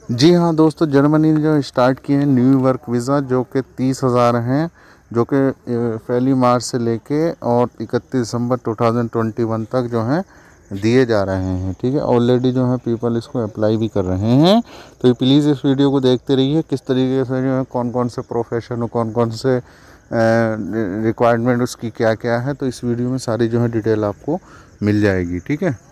जी हाँ दोस्तों, जर्मनी ने जो स्टार्ट किए हैं न्यू वर्क वीज़ा जो कि 30,000 हैं, जो कि पहली मार्च से लेके और 31 दिसंबर 2021 तक जो हैं दिए जा रहे हैं। ठीक है, ऑलरेडी जो है पीपल इसको अप्लाई भी कर रहे हैं। तो ये प्लीज़ इस वीडियो को देखते रहिए, किस तरीके से जो है कौन कौन से प्रोफेशन और कौन कौन से रिक्वायरमेंट उसकी क्या क्या है, तो इस वीडियो में सारी जो है डिटेल आपको मिल जाएगी। ठीक है,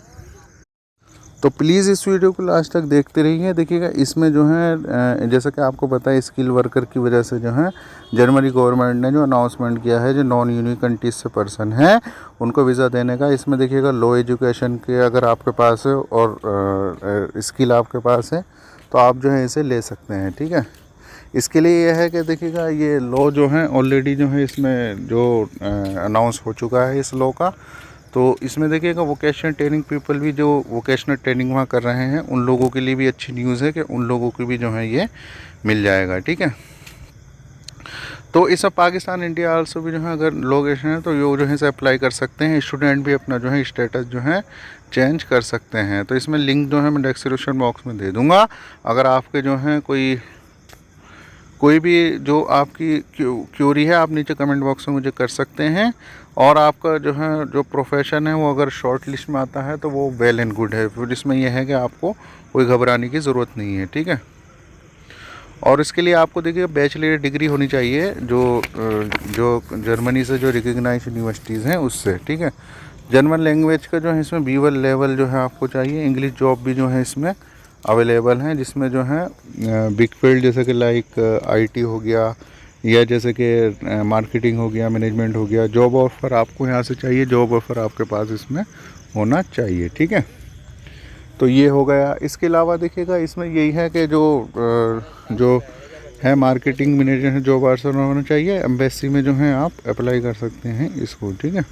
तो प्लीज़ इस वीडियो को लास्ट तक देखते रहिए। देखिएगा, इसमें जो है जैसा कि आपको पता है, स्किल वर्कर की वजह से जो है जर्मनी गवर्नमेंट ने जो अनाउंसमेंट किया है, जो नॉन यूनियन कंट्रीज से पर्सन है उनको वीज़ा देने का। इसमें देखिएगा, लो एजुकेशन के अगर आपके पास है और स्किल आपके पास है तो आप जो है इसे ले सकते हैं। ठीक है, इसके लिए यह है कि देखिएगा, ये लॉ जो है ऑलरेडी जो है इसमें जो अनाउंस हो चुका है इस लॉ का। तो इसमें देखिएगा, वोकेशनल ट्रेनिंग पीपल भी जो वोकेशनल ट्रेनिंग वहाँ कर रहे हैं उन लोगों के लिए भी अच्छी न्यूज़ है कि उन लोगों को भी जो है ये मिल जाएगा। ठीक है, तो इस पाकिस्तान इंडिया आल्सो भी जो है अगर लोकेशन है तो ये जो है इसे अप्लाई कर सकते हैं। स्टूडेंट भी अपना जो है स्टेटस जो है चेंज कर सकते हैं। तो इसमें लिंक जो है मैं डिस्क्रिप्शन बॉक्स में दे दूँगा। अगर आपके जो है कोई भी जो आपकी क्यूरी है, आप नीचे कमेंट बॉक्स में मुझे कर सकते हैं। और आपका जो है जो प्रोफेशन है वो अगर शॉर्ट लिस्ट में आता है तो वो वेल एंड गुड है। फिर इसमें यह है कि आपको कोई घबराने की ज़रूरत नहीं है। ठीक है, और इसके लिए आपको देखिए बैचलर डिग्री होनी चाहिए जो जर्मनी से जो रिकग्नाइज यूनिवर्सिटीज़ हैं उससे। ठीक है, जर्मन लैंग्वेज का जो है इसमें B1 लेवल जो है आपको चाहिए। इंग्लिश जॉब भी जो है इसमें अवेलेबल हैं, जिसमें जो है बिग फील्ड जैसे कि लाइक IT हो गया, या जैसे कि मार्केटिंग हो गया, मैनेजमेंट हो गया। जॉब ऑफ़र आपको यहाँ से चाहिए, जॉब ऑफ़र आपके पास इसमें होना चाहिए। ठीक है, तो ये हो गया। इसके अलावा देखिएगा, इसमें यही है कि जो है मार्केटिंग मैनेजर जॉब ऑफ़र होना चाहिए। एम्बेसी में जो है आप अप्लाई कर सकते हैं इसको। ठीक है,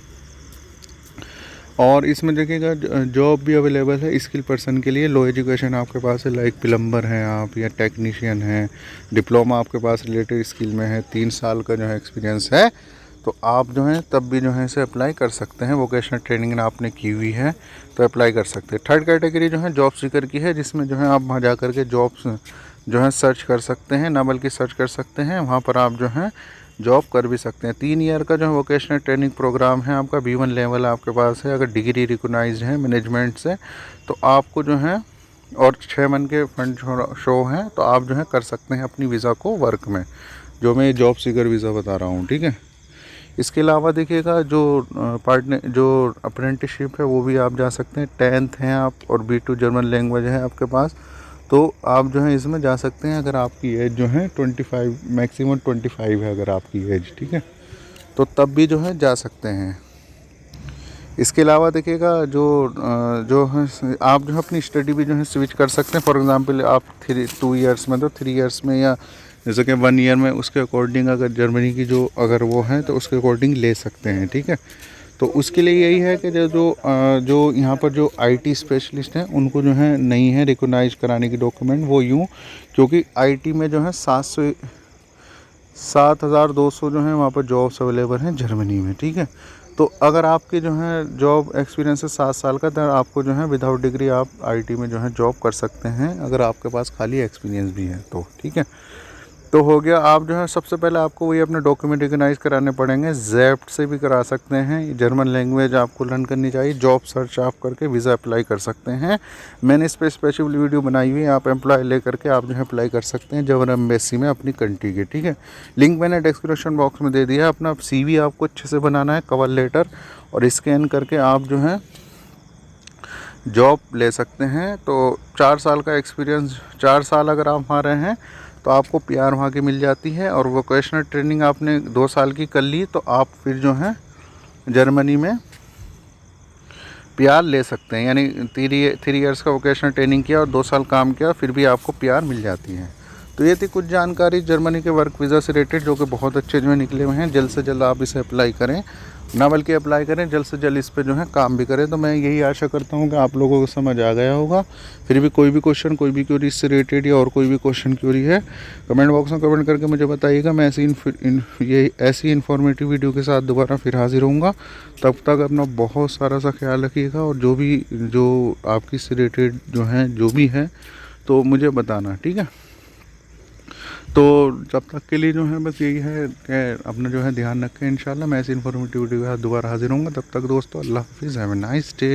और इसमें देखिएगा जॉब भी अवेलेबल है स्किल पर्सन के लिए। लो एजुकेशन आपके पास है, लाइक प्लम्बर हैं आप या टेक्नीशियन हैं, डिप्लोमा आपके पास रिलेटेड स्किल में है, 3 साल का जो है एक्सपीरियंस है, तो आप जो है तब भी जो है इसे अप्लाई कर सकते हैं। वोकेशनल ट्रेनिंग आपने की हुई है तो अप्लाई कर सकते हैं। थर्ड कैटेगरी जो है जॉब सीकर की है, जिसमें जो है आप वहाँ जा कर के जॉब्स जो है सर्च कर सकते हैं, ना बल्कि सर्च कर सकते हैं, वहाँ पर आप जो है जॉब कर भी सकते हैं। 3 ईयर का जो है वोकेशनल ट्रेनिंग प्रोग्राम है आपका। B1 लेवल आपके पास है। अगर डिग्री रिकॉग्नाइज्ड है मैनेजमेंट से तो आपको जो है, और 6 मंथ के फंड शो हैं, तो आप जो है कर सकते हैं अपनी वीज़ा को वर्क में, जो मैं जॉब सीकर वीज़ा बता रहा हूँ। ठीक है, इसके अलावा देखिएगा जो पार्टनर जो अप्रेंटिसशिप है वो भी आप जा सकते हैं। 10th हैं आप और B2 जर्मन लैंग्वेज है आपके पास, तो आप जो है इसमें जा सकते हैं। अगर आपकी एज जो है 25 मैक्सिमम 25 है अगर आपकी एज। ठीक है, तो तब भी जो है जा सकते हैं। इसके अलावा देखिएगा, जो है आप जो है अपनी स्टडी भी जो है स्विच कर सकते हैं। फॉर एग्जांपल आप 2 ईयर्स में, तो 3 ईयर्स में, या जैसे कि 1 ईयर में, उसके अकॉर्डिंग अगर जर्मनी की जो अगर वो है तो उसके अकॉर्डिंग ले सकते हैं। ठीक है, तो उसके लिए यही है कि जो यहाँ पर जो IT स्पेशलिस्ट हैं उनको जो है नहीं है रिकॉग्नाइज कराने की डॉक्यूमेंट, वो यूँ, क्योंकि IT में जो है 7,200 जो है वहाँ पर जॉब्स अवेलेबल हैं जर्मनी में। ठीक है, तो अगर आपके जो है जॉब एक्सपीरियंस है 7 साल का, तो आपको जो है विदाउट डिग्री आप IT में जो है जॉब कर सकते हैं, अगर आपके पास खाली एक्सपीरियंस भी है तो। ठीक है, तो हो गया। आप जो है सबसे पहले आपको वही अपने डॉक्यूमेंट रिकॉग्नाइज कराने पड़ेंगे। ज़ेप्ट से भी करा सकते हैं। जर्मन लैंग्वेज आपको लर्न करनी चाहिए। जॉब सर्च आप करके वीज़ा अप्लाई कर सकते हैं। मैंने इस पर स्पेशल वीडियो बनाई हुई है, आप एम्प्लॉय ले करके आप जो है अप्लाई कर सकते हैं जर्मन एम्बेसी में अपनी कंट्री के। ठीक है, लिंक मैंने डिस्क्रिप्शन बॉक्स में दे दिया है। अपना CV आपको अच्छे से बनाना है, कवर लेटर, और स्कैन करके आप जो है जॉब ले सकते हैं। तो 4 साल का एक्सपीरियंस, 4 साल अगर आप वहाँ रहे हैं तो आपको PR वहाँ की मिल जाती है। और वोकेशनल ट्रेनिंग आपने 2 साल की कर ली तो आप फिर जो है जर्मनी में PR ले सकते हैं। यानी 3 ईयर्स का वोकेशनल ट्रेनिंग किया और 2 साल काम किया, फिर भी आपको PR मिल जाती है। तो ये थी कुछ जानकारी जर्मनी के वर्क वीज़ा से रिलेटेड, जो कि बहुत अच्छे जो है निकले हुए हैं। जल्द से जल्द आप इसे अप्लाई करें, ना बल्कि अप्लाई करें, जल्द से जल्द इस पे जो है काम भी करें। तो मैं यही आशा करता हूँ कि आप लोगों को समझ आ गया होगा। फिर भी कोई भी क्वेश्चन, कोई भी क्वेरी इससे रिलेटेड या और कोई भी क्वेश्चन क्वेरी है, कमेंट बॉक्स में कमेंट करके मुझे बताइएगा। मैं ऐसी इन्फॉर्मेटिव वीडियो के साथ दोबारा फिर हाजिर होऊंगा। तब तक अपना बहुत सारा सा ख्याल रखिएगा, और जो आपकी से रिलेटेड जो भी है तो मुझे बताना, ठीक है। तो जब तक के लिए जो है बस यही है कि अपना जो है ध्यान रखें। इंशाल्लाह मैं ऐसी इन्फॉर्मेटिव वीडियो के साथ दोबारा हाजिर होऊंगा। तब तक दोस्तों अल्लाह हाफिज़, हैव अ नाइस डे।